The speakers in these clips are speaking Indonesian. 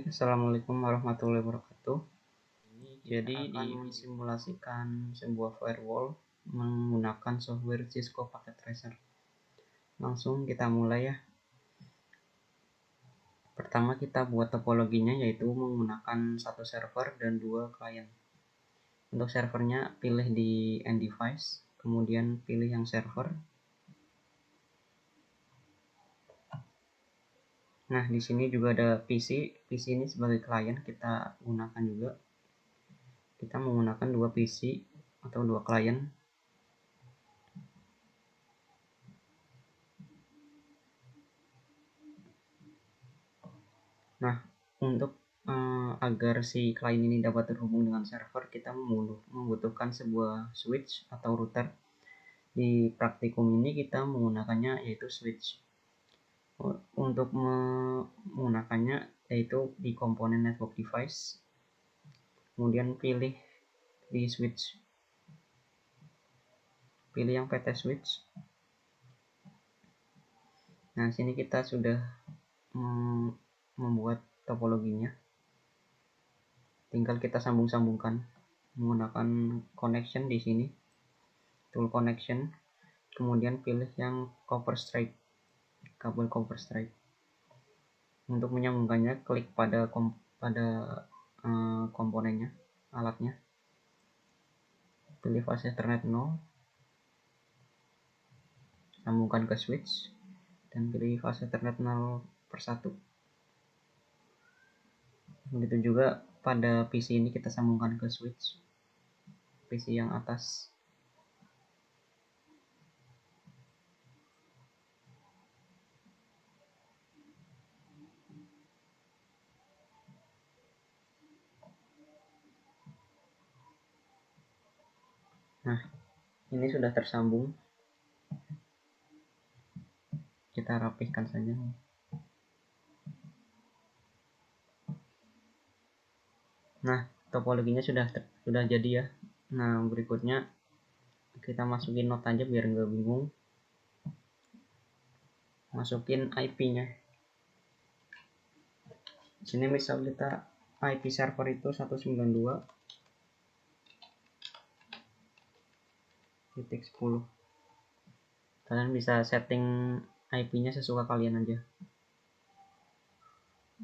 Assalamualaikum warahmatullahi wabarakatuh. Jadi disimulasikan sebuah firewall menggunakan software Cisco Packet Tracer. Langsung kita mulai ya. Pertama kita buat topologinya, yaitu menggunakan satu server dan dua klien. Untuk servernya pilih di end device, kemudian pilih yang server. Nah, di sini juga ada PC. PC ini sebagai klien kita gunakan juga. Kita menggunakan dua PC atau dua klien. Nah, untuk agar si klien ini dapat terhubung dengan server, kita membutuhkan sebuah switch atau router. Di praktikum ini kita menggunakannya yaitu switch. Untuk menggunakannya yaitu di komponen network device, kemudian pilih di switch, pilih yang PT switch. Nah, sini kita sudah membuat topologinya, tinggal kita sambung-sambungkan menggunakan connection di sini, tool connection, kemudian pilih yang copper stripe, kabel copper stripe. Untuk menyambungkannya, klik pada komponennya, alatnya, pilih fase Ethernet 0, sambungkan ke switch, dan pilih fase Ethernet 0/1. Begitu juga pada PC ini kita sambungkan ke switch, PC yang atas. Nah, ini sudah tersambung. Kita rapihkan saja. Nah, topologinya sudah jadi ya. Nah, berikutnya kita masukin node aja biar nggak bingung. Masukin IP-nya. Sini misal kita IP server itu 192.10. Kalian bisa setting IP-nya sesuka kalian aja.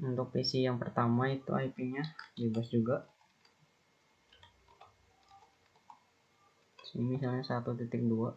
Untuk PC yang pertama itu IP-nya bebas juga. Sini misalnya 1.2.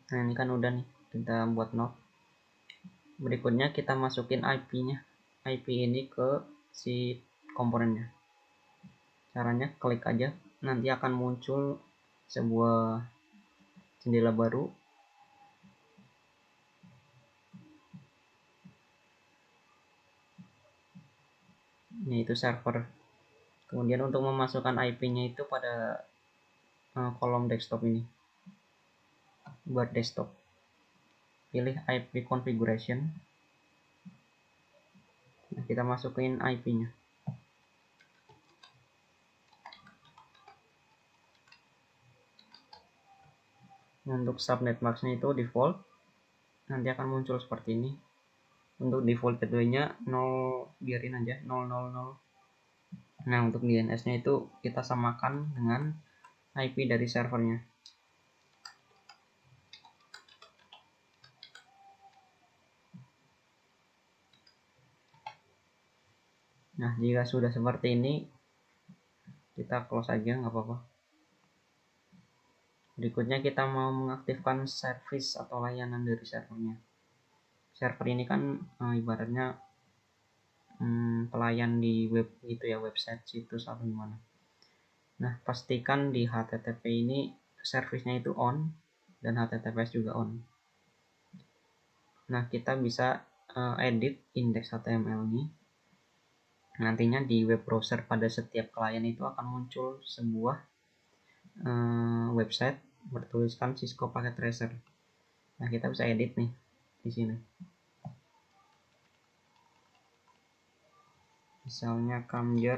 Nah, ini kan udah nih, kita buat node. Berikutnya kita masukin IP-nya. IP ini ke si komponennya. Caranya klik aja, nanti akan muncul sebuah jendela baru. Yaitu server. Kemudian untuk memasukkan IP-nya itu pada kolom desktop ini, buat desktop, pilih IP configuration. Nah, kita masukin IP-nya. Untuk subnet masknya itu default, nanti akan muncul seperti ini. Untuk default gateway-nya 0, biarin aja 000. Nah, untuk DNS-nya itu kita samakan dengan IP dari servernya. Nah, jika sudah seperti ini, kita close aja, nggak apa-apa. Berikutnya kita mau mengaktifkan service atau layanan dari servernya. Server ini kan ibaratnya pelayan di web gitu ya, website, situs atau gimana. Nah, pastikan di HTTP ini servisnya itu on dan HTTPS juga on. Nah, kita bisa edit index HTML ini. nantinya di web browser pada setiap klien itu akan muncul sebuah website bertuliskan Cisco Packet Tracer. Nah, kita bisa edit nih di sini. Misalnya Kamjer.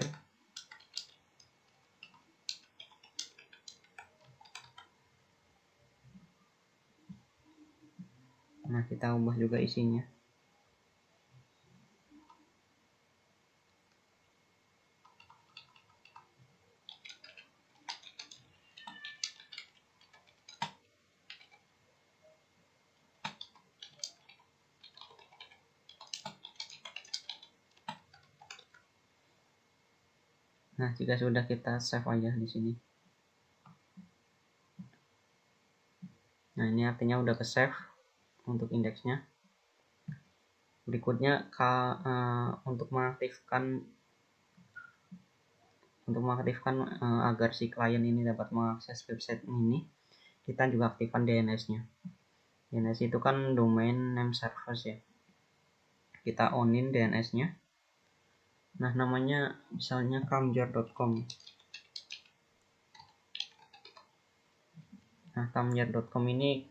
Nah, kita ubah juga isinya. Nah, jika sudah, kita save aja di sini. Nah, ini artinya udah ke save untuk indeksnya. Berikutnya untuk mengaktifkan agar si klien ini dapat mengakses website ini, kita juga aktifkan DNS-nya. DNS itu kan domain name servers ya. Kita onin DNS-nya. Nah, namanya misalnya kamjer.com. Nah, kamjer.com ini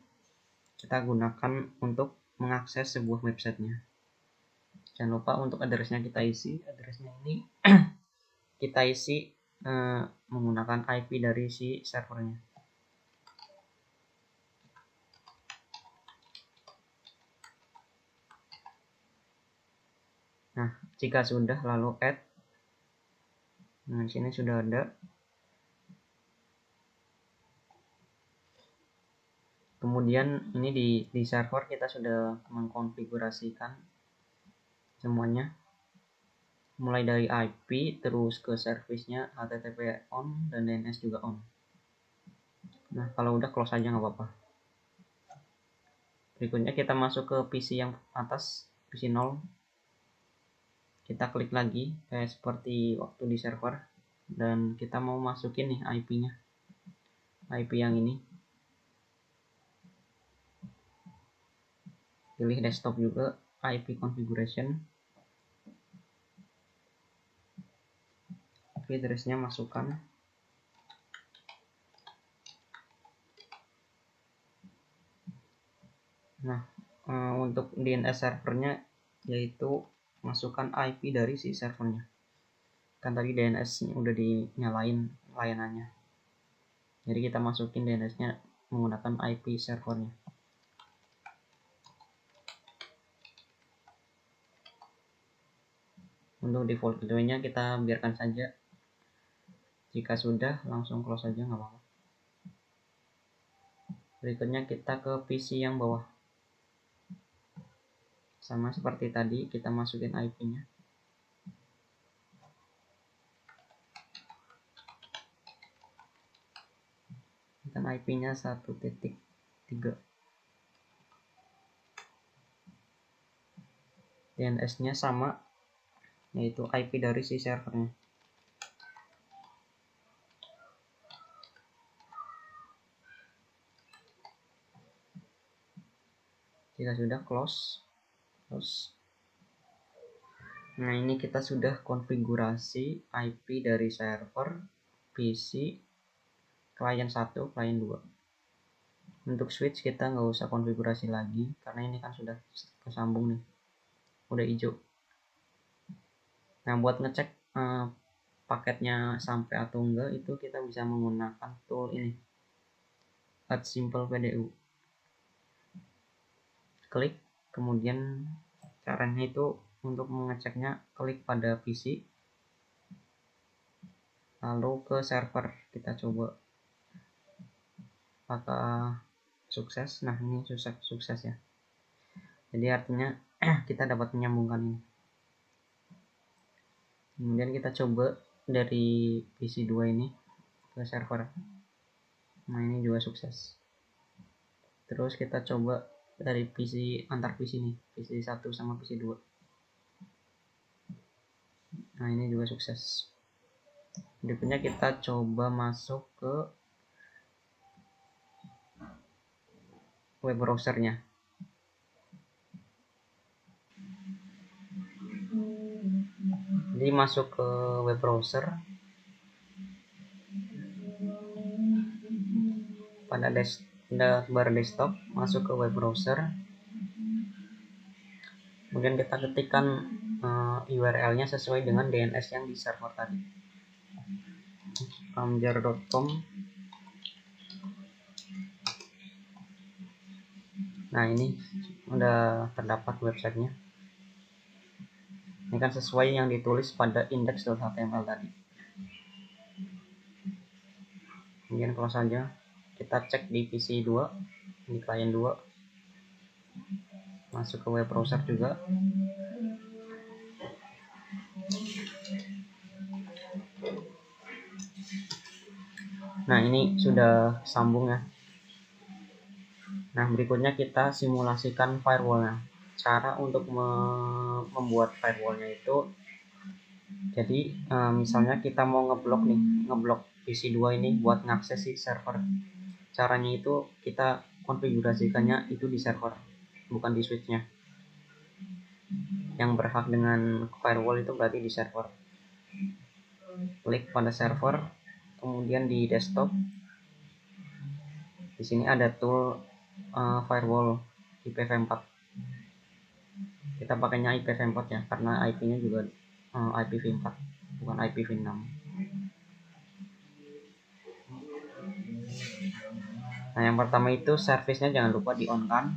kita gunakan untuk mengakses sebuah websitenya. Jangan lupa untuk addressnya kita isi. Addressnya ini kita isi menggunakan IP dari si servernya. Nah, jika sudah, lalu add. Nah, di sini sudah ada. Kemudian ini di server kita sudah mengkonfigurasikan semuanya, mulai dari IP terus ke servisnya HTTP on dan DNS juga on. Nah, kalau udah close aja nggak apa-apa. Berikutnya kita masuk ke PC yang atas, PC 0. Kita klik lagi kayak seperti waktu di server, dan kita mau masukin nih IP-nya, IP yang ini. Pilih desktop juga, IP configuration. IP address-nya masukkan. Nah, untuk DNS servernya yaitu masukkan IP dari si servernya. Kan tadi DNS udah dinyalain layanannya. Jadi kita masukin DNS-nya menggunakan IP servernya. Untuk default gateway-nya kita biarkan saja. Jika sudah, langsung close aja nggak apa-apa. Berikutnya kita ke PC yang bawah. Sama seperti tadi, kita masukin IP-nya. Dan IP-nya 1.3. DNS-nya sama, yaitu IP dari si servernya. Jika sudah, close. Nah, ini kita sudah konfigurasi IP dari server, PC, klien 1, klien 2. Untuk switch kita nggak usah konfigurasi lagi, karena ini kan sudah kesambung nih, udah hijau. Nah, buat ngecek paketnya sampai atau enggak, itu kita bisa menggunakan tool ini, add simple PDU. Klik, kemudian caranya itu untuk mengeceknya, klik pada PC, lalu ke server. Kita coba apakah sukses. Nah, ini sukses ya. Jadi artinya kita dapat menyambungkan ini. Kemudian kita coba dari PC 2 ini ke server. Nah, ini juga sukses. Terus kita coba dari antar PC nih, PC 1 sama PC 2. Nah, ini juga sukses. Berikutnya kita coba masuk ke web browsernya. Jadi masuk ke web browser, pada bar desktop masuk ke web browser, kemudian kita ketikkan URL-nya sesuai dengan DNS yang di server tadi, amjar.com. Nah, ini udah terdapat websitenya. Ini kan sesuai yang ditulis pada index.html tadi. Kemudian kalau saja kita cek di PC 2, di klien 2, masuk ke web browser juga. Nah, ini sudah sambung ya. Nah, berikutnya kita simulasikan firewallnya. Cara untuk membuat firewallnya itu, jadi misalnya kita mau ngeblok PC 2 ini buat ngakses si server. Caranya itu kita konfigurasikannya itu di server, bukan di switchnya. Yang berhak dengan firewall itu berarti di server. Klik pada server, kemudian di desktop. Di sini ada tool firewall IPv4. Kita pakainya IPv4 ya, karena IP-nya juga IPv4, bukan IPv6. Nah, yang pertama itu service-nya jangan lupa di on kan.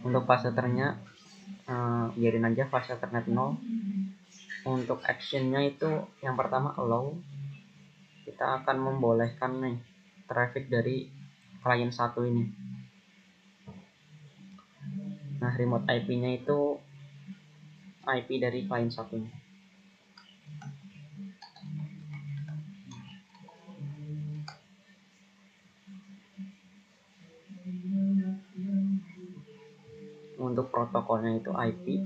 Untuk pasetternya biarin aja fast ethernet 0. Untuk action-nya itu yang pertama allow. Kita akan membolehkan nih traffic dari klien 1 ini. Nah, remote IP-nya itu IP dari klien 1 ini. Untuk protokolnya itu IP.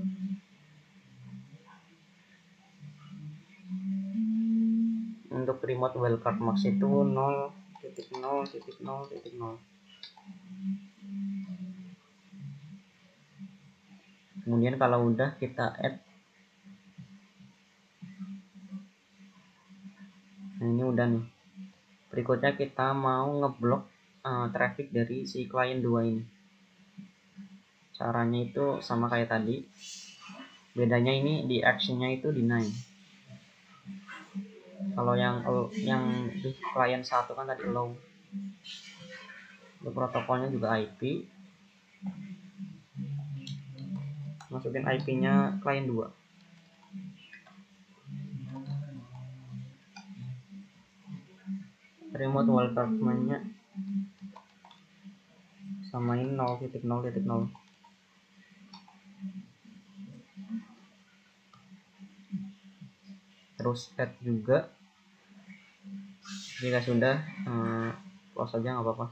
Untuk remote wildcard max itu 0.0.0.0. Kemudian kalau udah kita add. Nah, ini udah nih. Berikutnya kita mau ngeblok traffic dari si klien 2 ini. Caranya itu sama kayak tadi. Bedanya ini di action-nya itu deny. Kalau yang di klien 1 kan tadi allow. Untuk protokolnya juga IP. Masukin IP-nya klien 2. Remote wildcard-nya samain 0.0.0. Terus add juga. Jika sudah close aja nggak apa-apa.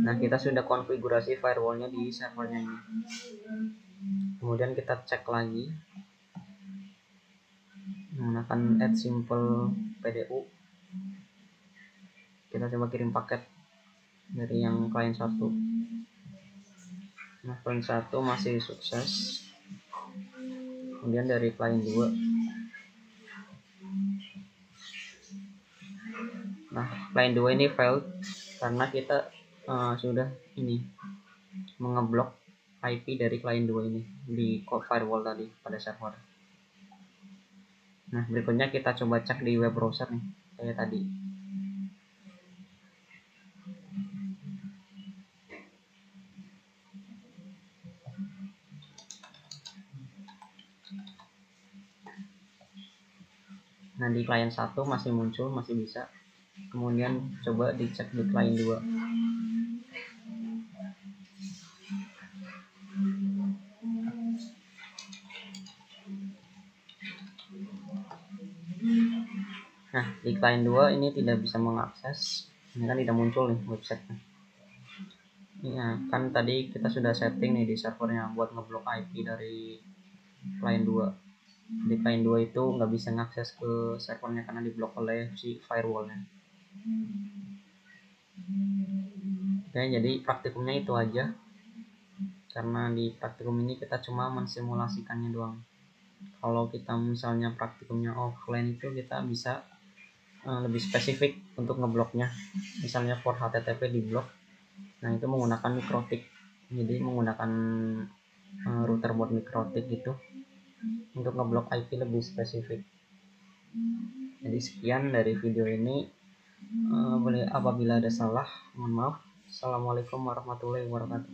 Nah, kita sudah konfigurasi firewallnya di servernya ini. Kemudian kita cek lagi menggunakan add simple PDU. Kita coba kirim paket dari yang klien 1. Nah, klien 1 masih sukses. Kemudian dari klien 2. Nah, klien 2 ini failed karena kita sudah ini mengeblok IP dari klien 2 ini di firewall tadi pada server. Nah, berikutnya kita coba cek di web browser nih, kayak tadi. Nah, di klien 1 masih muncul, masih bisa. Kemudian coba dicek di klien 2. Nah, di klien 2 ini tidak bisa mengakses. Ini kan tidak muncul nih websitenya. Ya, kan tadi kita sudah setting nih di servernya buat ngeblok IP dari klien 2. Di klien 2 itu nggak bisa ngakses ke servernya karena diblok oleh si firewallnya. Oke, jadi praktikumnya itu aja. karena di praktikum ini kita cuma mensimulasikannya doang. Kalau kita misalnya praktikumnya offline itu kita bisa lebih spesifik untuk ngebloknya, misalnya for HTTP di blok. Nah itu menggunakan mikrotik, jadi menggunakan router buat mikrotik gitu untuk ngeblok IP lebih spesifik. Jadi sekian dari video ini. Boleh apabila ada salah mohon maaf. Assalamualaikum warahmatullahi wabarakatuh.